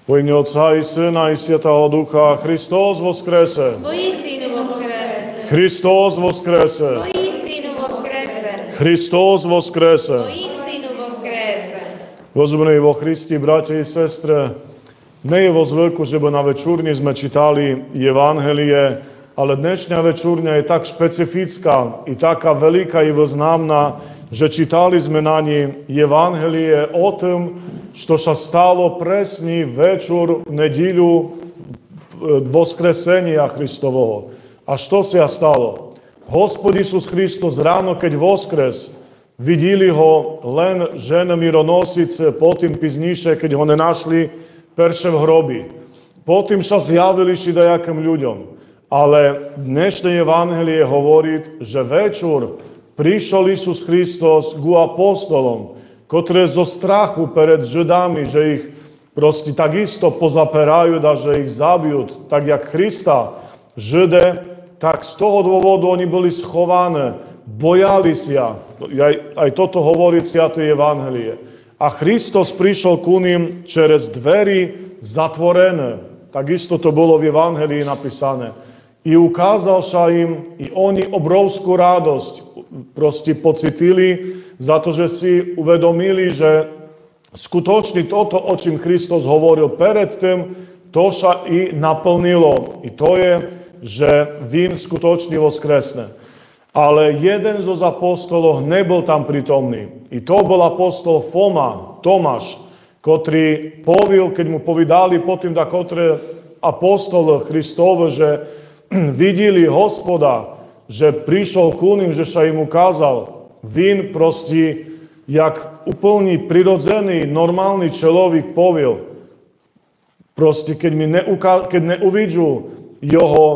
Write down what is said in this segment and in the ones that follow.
Во имя Отца и Сына и Святого Духа, Христос воскресе! Воистину воскресе! Христос воскресе! Воистину воскресе! Христос воскресе! Воистину воскресе! Возлюбení vo Christi, bratia i sestre, nie je vo zvyku, že by na večúrni sme čítali Evangelie, ale dnešná večúrňa je tak špecifická i taká veľká i významná, že čítali sme na ní Evangelie o tom, što sa stalo presný večer v nedíľu voskresenia Hristovoho. A što sa stalo? Gospod Isus Hristos ráno, keď voskres, videli ho len žene mironosice, potom pizniše, keď ho nenašli perše v hrobi. Potom sa zjavili šidajakým ľuďom. Ale dnešné Evangelie hovorí, že večer prišiel Isus Hristos ku apostolom, ktoré zo strachu pred Židami, že ich proste takisto pozaperajú a že ich zabijú, tak jak Krista Žide, tak z toho dôvodu oni boli schované, bojali sa. Aj toto hovorí Sväté Evangelie. A Hristos prišiel ku ním čez dverí zatvorené. Takisto to bolo v Evangelii napísané. I ukázal sa im, i oni obrovskú radosť proste pocitili, za to, že si uvedomili, že skutočne toto, o čím Hristos hovoril predtým, to sa i naplnilo. I to je, že vín skutočne voskresne. Ale jeden zo apostolov nebol tam prítomný. I to bol apostol Tomáš, ktorý povil, keď mu povedali potom, da ktoré apostol Hristovo, že videli Hospoda, že prišiel ku ním, že sa im ukázal. Vín proste, jak úplný prirodzený, normálny človek povil. Proste, keď neuvidžu jeho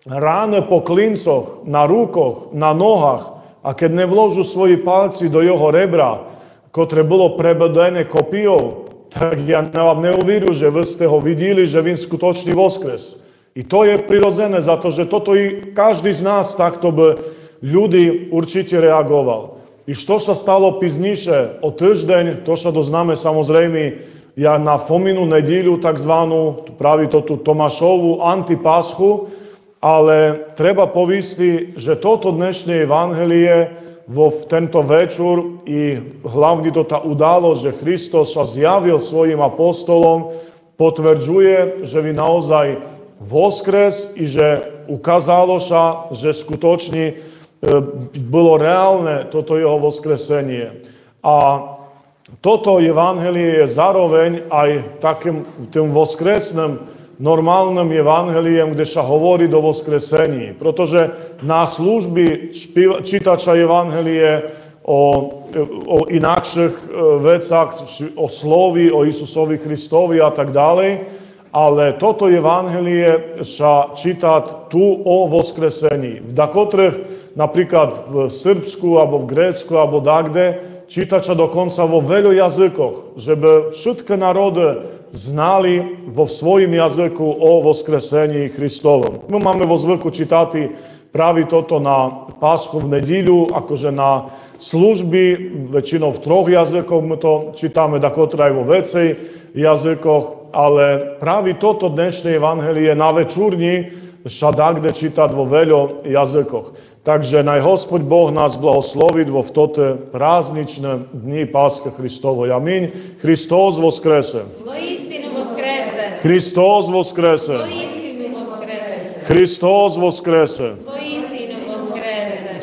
rány po klincoch, na rukoch, na nohách a keď nevložu svoji palci do jeho rebra, ktoré bolo prebedené kopijou, tak ja vám neuvidžu, že vy ste ho videli, že vín skutočný voskres. I to je prirodzené, za to, že toto i každý z nás takto by ľudí určite reagoval. I što sa stalo pizniše o týždeň, to sa doznáme samozrejme ja na Fominu nedíľu, takzvanú, praví to tu Tomášovu antipaschu, ale treba povisti, že toto dnešné Evangelie v tento večer i hlavne to tá udalosť, že Hristos sa zjavil svojim apostolom, potvrdzuje, že by naozaj voskres i že ukázalo sa, že skutočne bolo reálne toto jeho voskresenie. A toto Evangelie je zároveň aj takým tým voskresným normálnym Evangeliem, kde sa hovorí do voskresení. Pretože na služby čítača Evangelie o inakších vecach, o slovi, o Isusovi Christovi a tak ďalej, ale toto Evangelie sa číta tu o voskresení. V dakotrých napríklad v Srbsku, alebo v Grécku, alebo dakde, čítača dokonca vo veľa jazykoch, že by všetky národy znali vo svojim jazyku o voskresení Hristovom. My máme vo zvyku čítať práve toto na Páschu v nedíľu, akože na služby, väčšinou v 3 jazykoch, my to čítame dakotra aj vo vecej jazykoch, ale práve toto dnešné Evangelie na večúrni sa dakde čítať vo veľa jazykoch. Takže naj Hospod Boh nás blahosloviť vo v tote prázdničné dni Pásche Hristovoj. Amin. Hristos voskrese. Voistinu voskrese. Hristos voskrese. Voistinu voskrese. Hristos voskrese. Voistinu voskrese.